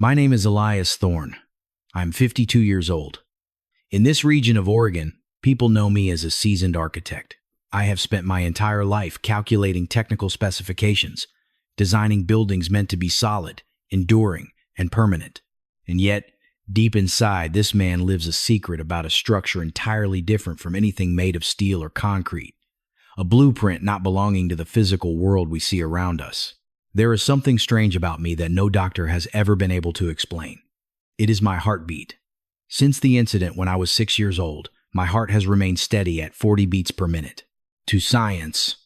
My name is Elias Thorne. I'm 52 years old. In this region of Oregon, people know me as a seasoned architect. I have spent my entire life calculating technical specifications, designing buildings meant to be solid, enduring, and permanent. And yet, deep inside, this man lives a secret about a structure entirely different from anything made of steel or concrete, a blueprint not belonging to the physical world we see around us. There is something strange about me that no doctor has ever been able to explain. It is my heartbeat. Since the incident when I was 6 years old, my heart has remained steady at 40 beats per minute. To science,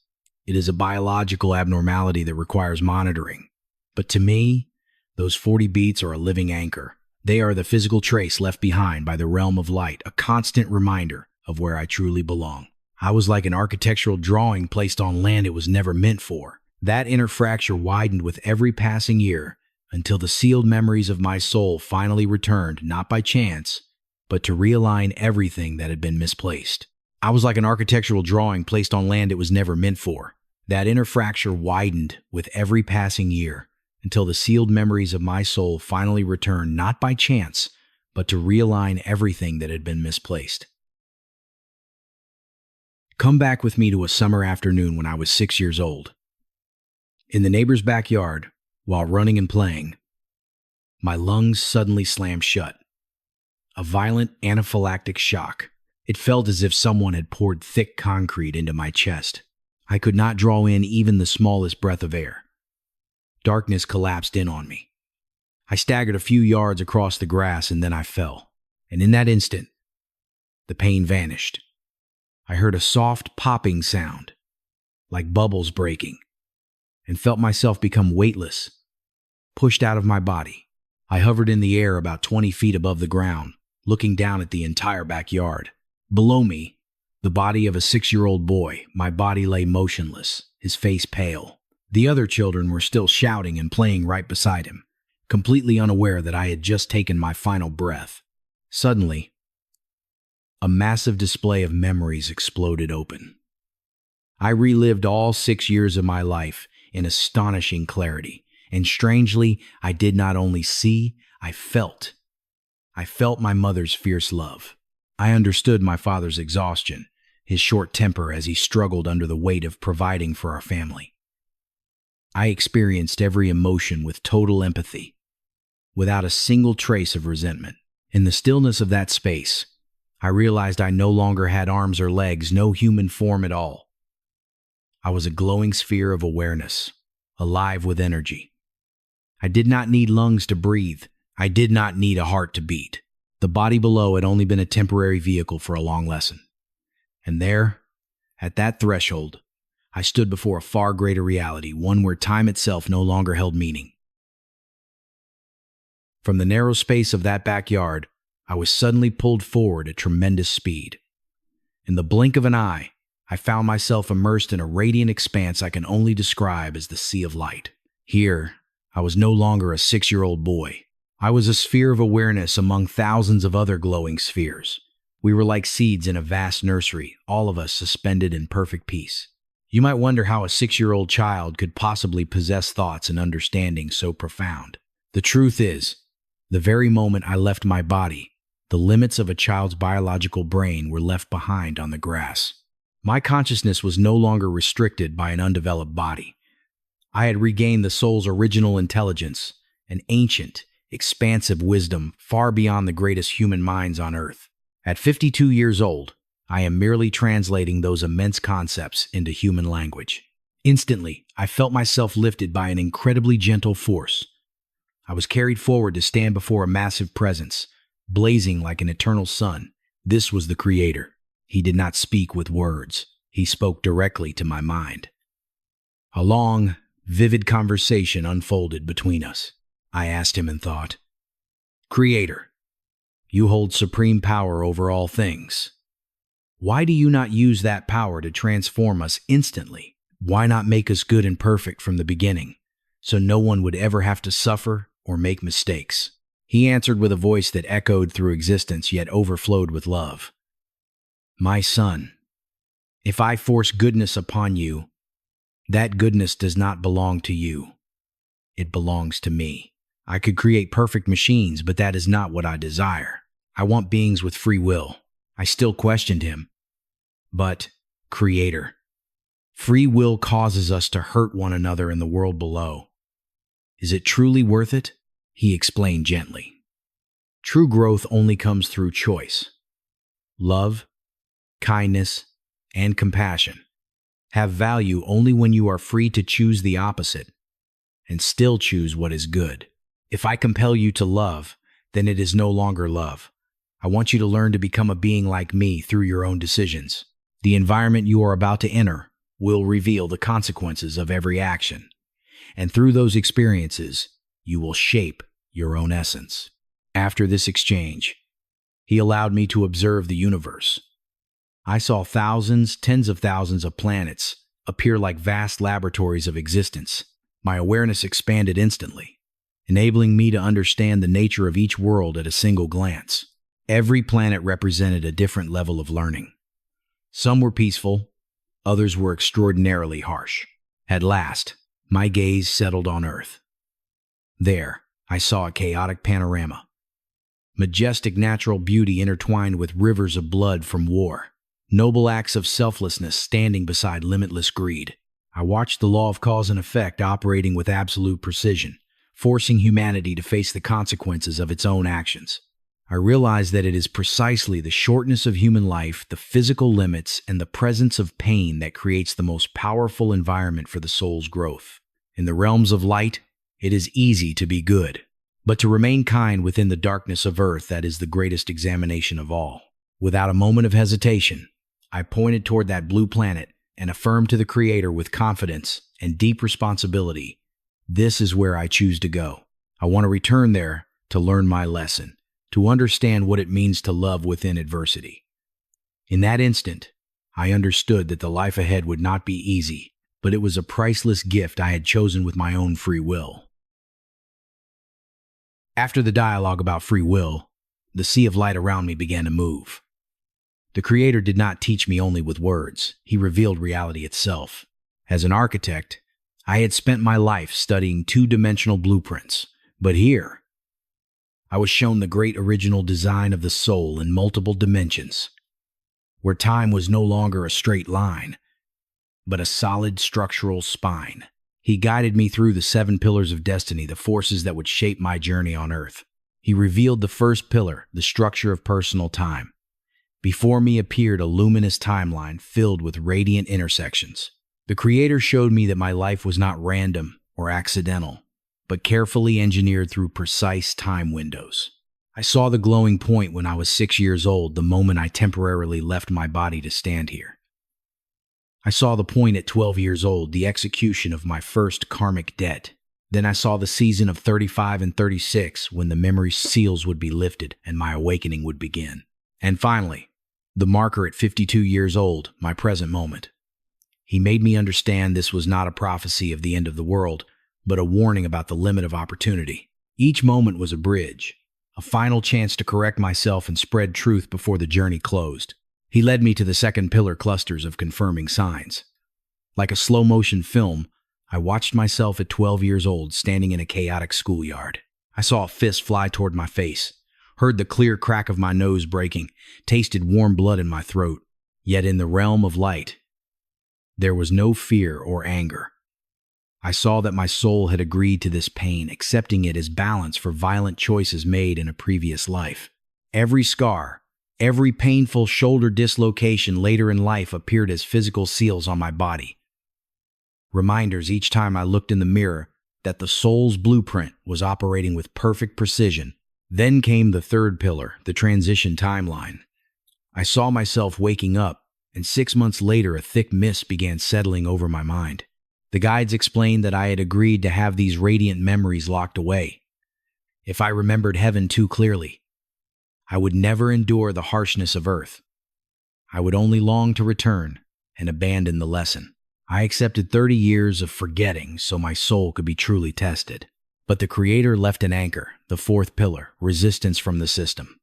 it is a biological abnormality that requires monitoring. But to me, those 40 beats are a living anchor. They are the physical trace left behind by the realm of light, a constant reminder of where I truly belong. I was like an architectural drawing placed on land it was never meant for. That inner fracture widened with every passing year until the sealed memories of my soul finally returned, not by chance, but to realign everything that had been misplaced. I was like an architectural drawing placed on land it was never meant for. That inner fracture widened with every passing year until the sealed memories of my soul finally returned, not by chance, but to realign everything that had been misplaced. Come back with me to a summer afternoon when I was 6 years old. In the neighbor's backyard, while running and playing, my lungs suddenly slammed shut. A violent anaphylactic shock. It felt as if someone had poured thick concrete into my chest. I could not draw in even the smallest breath of air. Darkness collapsed in on me. I staggered a few yards across the grass and then I fell. And in that instant, the pain vanished. I heard a soft popping sound, like bubbles breaking, and felt myself become weightless, pushed out of my body. I hovered in the air about 20 feet above the ground, looking down at the entire backyard. Below me, the body of a 6-year-old boy, my body lay motionless, his face pale. The other children were still shouting and playing right beside him, completely unaware that I had just taken my final breath. Suddenly, a massive display of memories exploded open. I relived all 6 years of my life in astonishing clarity, and strangely, I did not only see, I felt. I felt my mother's fierce love. I understood my father's exhaustion, his short temper as he struggled under the weight of providing for our family. I experienced every emotion with total empathy, without a single trace of resentment. In the stillness of that space, I realized I no longer had arms or legs, no human form at all. I was a glowing sphere of awareness, alive with energy. I did not need lungs to breathe. I did not need a heart to beat. The body below had only been a temporary vehicle for a long lesson. And there, at that threshold, I stood before a far greater reality, one where time itself no longer held meaning. From the narrow space of that backyard, I was suddenly pulled forward at tremendous speed. In the blink of an eye, I found myself immersed in a radiant expanse I can only describe as the sea of light. Here, I was no longer a 6-year-old boy. I was a sphere of awareness among thousands of other glowing spheres. We were like seeds in a vast nursery, all of us suspended in perfect peace. You might wonder how a 6-year-old child could possibly possess thoughts and understanding so profound. The truth is, the very moment I left my body, the limits of a child's biological brain were left behind on the grass. My consciousness was no longer restricted by an undeveloped body. I had regained the soul's original intelligence, an ancient, expansive wisdom far beyond the greatest human minds on earth. At 52 years old, I am merely translating those immense concepts into human language. Instantly, I felt myself lifted by an incredibly gentle force. I was carried forward to stand before a massive presence, blazing like an eternal sun. This was the Creator. He did not speak with words. He spoke directly to my mind. A long, vivid conversation unfolded between us. I asked him in thought, "Creator, you hold supreme power over all things. Why do you not use that power to transform us instantly? Why not make us good and perfect from the beginning, so no one would ever have to suffer or make mistakes?" He answered with a voice that echoed through existence yet overflowed with love. "My son, if I force goodness upon you, that goodness does not belong to you. It belongs to me. I could create perfect machines, but that is not what I desire. I want beings with free will. I still questioned him. But, Creator, free will causes us to hurt one another in the world below. Is it truly worth it? He explained gently. True growth only comes through choice. Love, kindness, and compassion have value only when you are free to choose the opposite and still choose what is good. If I compel you to love, then it is no longer love. I want you to learn to become a being like me through your own decisions. The environment you are about to enter will reveal the consequences of every action, and through those experiences, you will shape your own essence. After this exchange, he allowed me to observe the universe. I saw thousands, tens of thousands of planets appear like vast laboratories of existence. My awareness expanded instantly, enabling me to understand the nature of each world at a single glance. Every planet represented a different level of learning. Some were peaceful, others were extraordinarily harsh. At last, my gaze settled on Earth. There, I saw a chaotic panorama. Majestic natural beauty intertwined with rivers of blood from war. Noble acts of selflessness standing beside limitless greed. I watched the law of cause and effect operating with absolute precision, forcing humanity to face the consequences of its own actions. I realized that it is precisely the shortness of human life, the physical limits, and the presence of pain that creates the most powerful environment for the soul's growth. In the realms of light, it is easy to be good, but to remain kind within the darkness of earth, that is the greatest examination of all. Without a moment of hesitation, I pointed toward that blue planet and affirmed to the Creator with confidence and deep responsibility, this is where I choose to go. I want to return there to learn my lesson, to understand what it means to love within adversity. In that instant, I understood that the life ahead would not be easy, but it was a priceless gift I had chosen with my own free will. After the dialogue about free will, the sea of light around me began to move. The Creator did not teach me only with words, He revealed reality itself. As an architect, I had spent my life studying two-dimensional blueprints, but here, I was shown the great original design of the soul in multiple dimensions, where time was no longer a straight line, but a solid structural spine. He guided me through the 7 pillars of destiny, the forces that would shape my journey on Earth. He revealed the first pillar, the structure of personal time. Before me appeared a luminous timeline filled with radiant intersections. The Creator showed me that my life was not random or accidental, but carefully engineered through precise time windows. I saw the glowing point when I was 6 years old, the moment I temporarily left my body to stand here. I saw the point at 12 years old, the execution of my first karmic debt. Then I saw the season of 35 and 36, when the memory seals would be lifted and my awakening would begin. And finally, the marker at 52 years old, my present moment. He made me understand this was not a prophecy of the end of the world, but a warning about the limit of opportunity. Each moment was a bridge, a final chance to correct myself and spread truth before the journey closed. He led me to the second pillar, clusters of confirming signs. Like a slow-motion film, I watched myself at 12 years old standing in a chaotic schoolyard. I saw a fist fly toward my face, heard the clear crack of my nose breaking, tasted warm blood in my throat. Yet in the realm of light, there was no fear or anger. I saw that my soul had agreed to this pain, accepting it as balance for violent choices made in a previous life. Every scar, every painful shoulder dislocation later in life appeared as physical seals on my body. Reminders each time I looked in the mirror that the soul's blueprint was operating with perfect precision. Then came the third pillar, the transition timeline. I saw myself waking up, and 6 months later a thick mist began settling over my mind. The guides explained that I had agreed to have these radiant memories locked away. If I remembered heaven too clearly, I would never endure the harshness of earth. I would only long to return and abandon the lesson. I accepted 30 years of forgetting so my soul could be truly tested. But the Creator left an anchor, the fourth pillar, resistance from the system.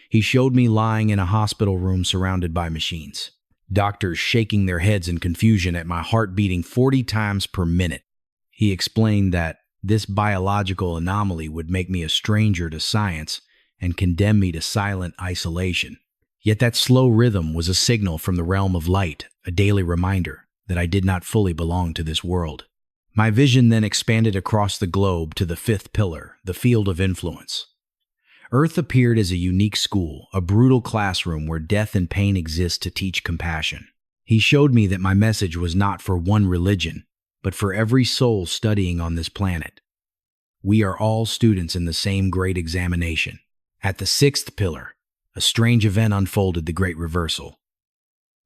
He showed me lying in a hospital room surrounded by machines. Doctors shaking their heads in confusion at my heart beating 40 times per minute. He explained that This biological anomaly would make me a stranger to science and condemn me to silent isolation. Yet that slow rhythm was a signal from the realm of light, a daily reminder that I did not fully belong to this world. My vision then expanded across the globe to the fifth pillar, the field of influence. Earth appeared as a unique school, a brutal classroom where death and pain exist to teach compassion. He showed me that my message was not for one religion, but for every soul studying on this planet. We are all students in the same great examination. At the sixth pillar, a strange event unfolded, the great reversal.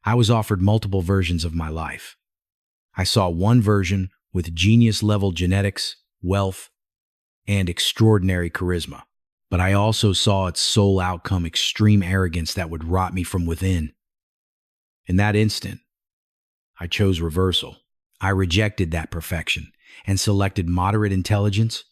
I was offered multiple versions of my life. I saw one version with genius-level genetics, wealth, and extraordinary charisma. But I also saw its sole outcome, extreme arrogance that would rot me from within. In that instant, I chose reversal. I rejected that perfection and selected moderate intelligence,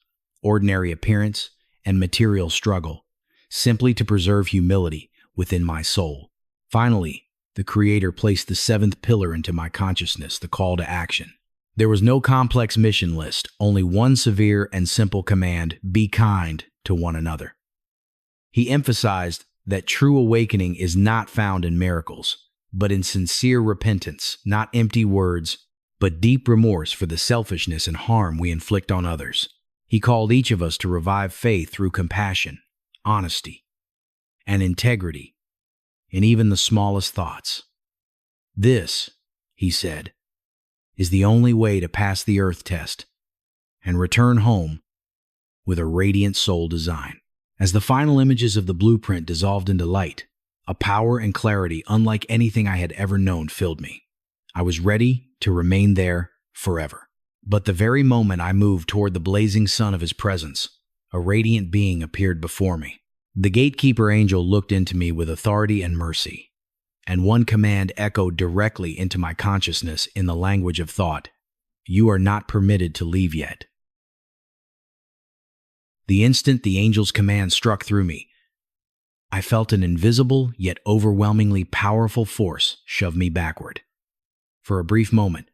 ordinary appearance, and material struggle, simply to preserve humility within my soul. Finally, the Creator placed the seventh pillar into my consciousness, the call to action. There was no complex mission list, only one severe and simple command: be kind to one another. He emphasized that true awakening is not found in miracles, but in sincere repentance, not empty words, but deep remorse for the selfishness and harm we inflict on others. He called each of us to revive faith through compassion, honesty, and integrity in even the smallest thoughts. This, he said, is the only way to pass the earth test and return home with a radiant soul design. As the final images of the blueprint dissolved into light, a power and clarity unlike anything I had ever known filled me. I was ready to remain there forever. But the very moment I moved toward the blazing sun of his presence, a radiant being appeared before me. The gatekeeper angel looked into me with authority and mercy, and one command echoed directly into my consciousness in the language of thought: "You are not permitted to leave yet." The instant the angel's command struck through me, I felt an invisible yet overwhelmingly powerful force shove me backward. For a brief moment,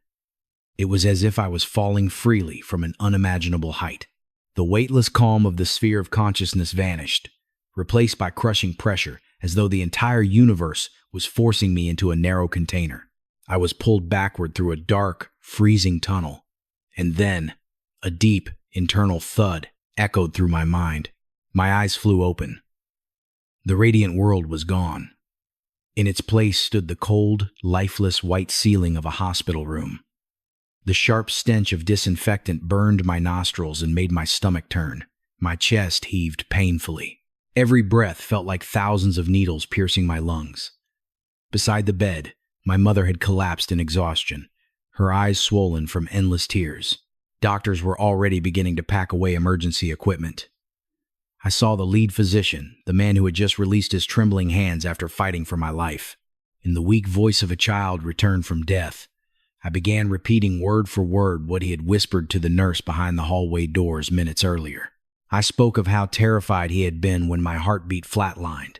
it was as if I was falling freely from an unimaginable height. The weightless calm of the sphere of consciousness vanished, replaced by crushing pressure, as though the entire universe was forcing me into a narrow container. I was pulled backward through a dark, freezing tunnel, and then a deep, internal thud echoed through my mind. My eyes flew open. The radiant world was gone. In its place stood the cold, lifeless white ceiling of a hospital room. The sharp stench of disinfectant burned my nostrils and made my stomach turn. My chest heaved painfully. Every breath felt like thousands of needles piercing my lungs. Beside the bed, my mother had collapsed in exhaustion, her eyes swollen from endless tears. Doctors were already beginning to pack away emergency equipment. I saw the lead physician, the man who had just released his trembling hands after fighting for my life. In the weak voice of a child returned from death, I began repeating word for word what he had whispered to the nurse behind the hallway doors minutes earlier. I spoke of how terrified he had been when my heartbeat flatlined,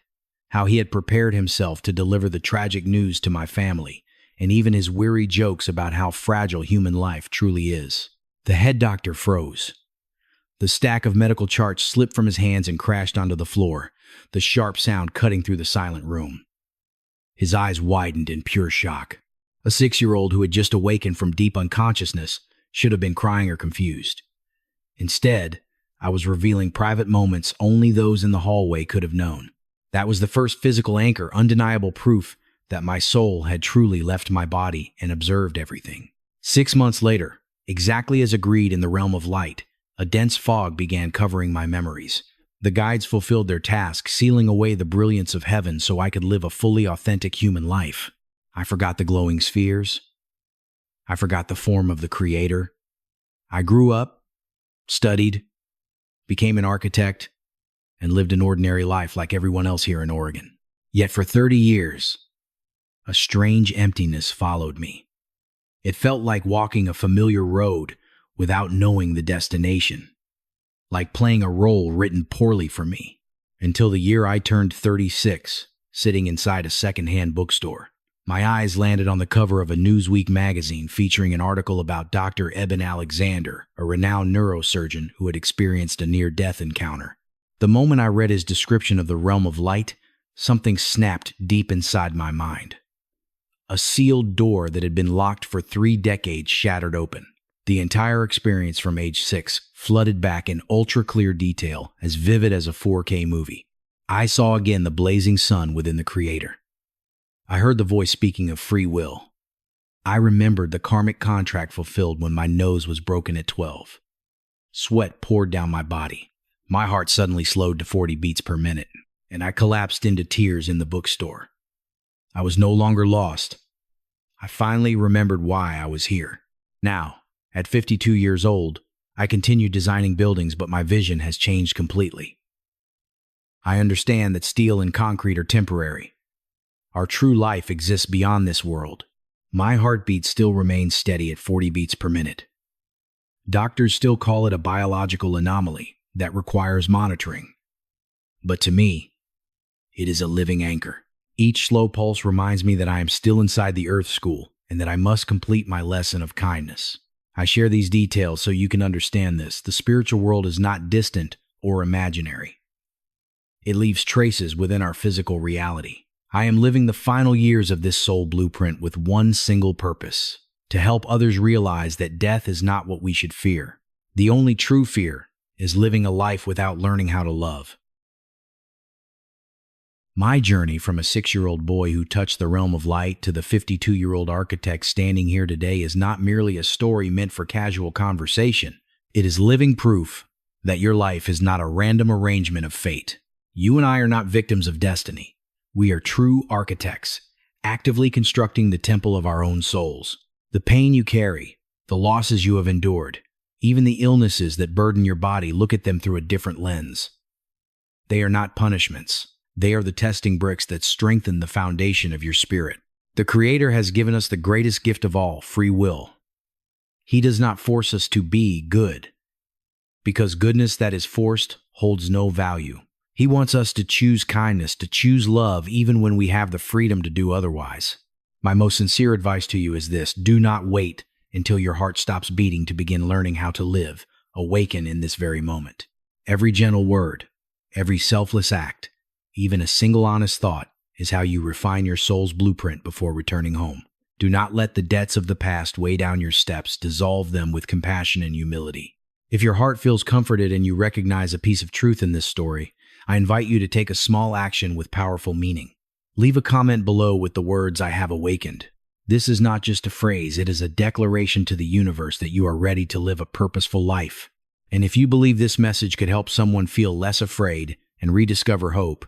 how he had prepared himself to deliver the tragic news to my family, and even his weary jokes about how fragile human life truly is. The head doctor froze. The stack of medical charts slipped from his hands and crashed onto the floor, the sharp sound cutting through the silent room. His eyes widened in pure shock. A 6-year-old who had just awakened from deep unconsciousness should have been crying or confused. Instead, I was revealing private moments only those in the hallway could have known. That was the first physical anchor, undeniable proof that my soul had truly left my body and observed everything. 6 months later, exactly as agreed in the realm of light, a dense fog began covering my memories. The guides fulfilled their task, sealing away the brilliance of heaven so I could live a fully authentic human life. I forgot the glowing spheres. I forgot the form of the Creator. I grew up, studied, became an architect, and lived an ordinary life like everyone else here in Oregon. Yet for 30 years, a strange emptiness followed me. It felt like walking a familiar road without knowing the destination, like playing a role written poorly for me, until the year I turned 36, sitting inside a secondhand bookstore. My eyes landed on the cover of a Newsweek magazine featuring an article about Dr. Eben Alexander, a renowned neurosurgeon who had experienced a near-death encounter. The moment I read his description of the realm of light, something snapped deep inside my mind. A sealed door that had been locked for 3 decades shattered open. The entire experience from age 6 flooded back in ultra-clear detail, as vivid as a 4K movie. I saw again the blazing sun within the Creator. I heard the voice speaking of free will. I remembered the karmic contract fulfilled when my nose was broken at 12. Sweat poured down my body. My heart suddenly slowed to 40 beats per minute, and I collapsed into tears in the bookstore. I was no longer lost. I finally remembered why I was here. Now, at 52 years old, I continue designing buildings, but my vision has changed completely. I understand that steel and concrete are temporary. Our true life exists beyond this world. My heartbeat still remains steady at 40 beats per minute. Doctors still call it a biological anomaly that requires monitoring. But to me, it is a living anchor. Each slow pulse reminds me that I am still inside the Earth School and that I must complete my lesson of kindness. I share these details so you can understand this. The spiritual world is not distant or imaginary. It leaves traces within our physical reality. I am living the final years of this soul blueprint with one single purpose: to help others realize that death is not what we should fear. The only true fear is living a life without learning how to love. My journey from a 6-year-old boy who touched the realm of light to the 52-year-old architect standing here today is not merely a story meant for casual conversation. It is living proof that your life is not a random arrangement of fate. You and I are not victims of destiny. We are true architects, actively constructing the temple of our own souls. The pain you carry, the losses you have endured, even the illnesses that burden your body, look at them through a different lens. They are not punishments. They are the testing bricks that strengthen the foundation of your spirit. The Creator has given us the greatest gift of all, free will. He does not force us to be good, because goodness that is forced holds no value. He wants us to choose kindness, to choose love, even when we have the freedom to do otherwise. My most sincere advice to you is this: do not wait until your heart stops beating to begin learning how to live. Awaken in this very moment. Every gentle word, every selfless act, even a single honest thought is how you refine your soul's blueprint before returning home. Do not let the debts of the past weigh down your steps. Dissolve them with compassion and humility. If your heart feels comforted and you recognize a piece of truth in this story, I invite you to take a small action with powerful meaning. Leave a comment below with the words, "I have awakened." This is not just a phrase, it is a declaration to the universe that you are ready to live a purposeful life. And if you believe this message could help someone feel less afraid and rediscover hope,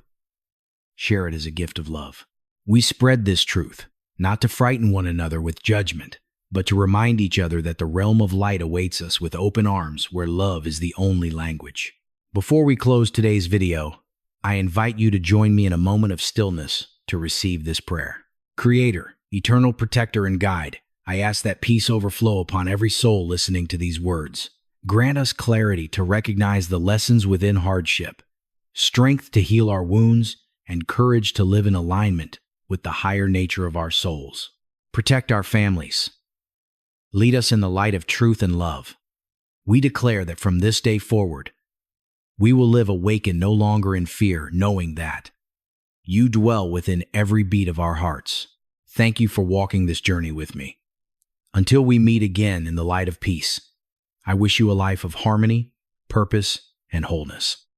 share it as a gift of love. We spread this truth, not to frighten one another with judgment, but to remind each other that the realm of light awaits us with open arms where love is the only language. Before we close today's video, I invite you to join me in a moment of stillness to receive this prayer. Creator, eternal protector and guide, I ask that peace overflow upon every soul listening to these words. Grant us clarity to recognize the lessons within hardship, strength to heal our wounds, and courage to live in alignment with the higher nature of our souls. Protect our families. Lead us in the light of truth and love. We declare that from this day forward, we will live awakened, no longer in fear, knowing that you dwell within every beat of our hearts. Thank you for walking this journey with me. Until we meet again in the light of peace, I wish you a life of harmony, purpose, and wholeness.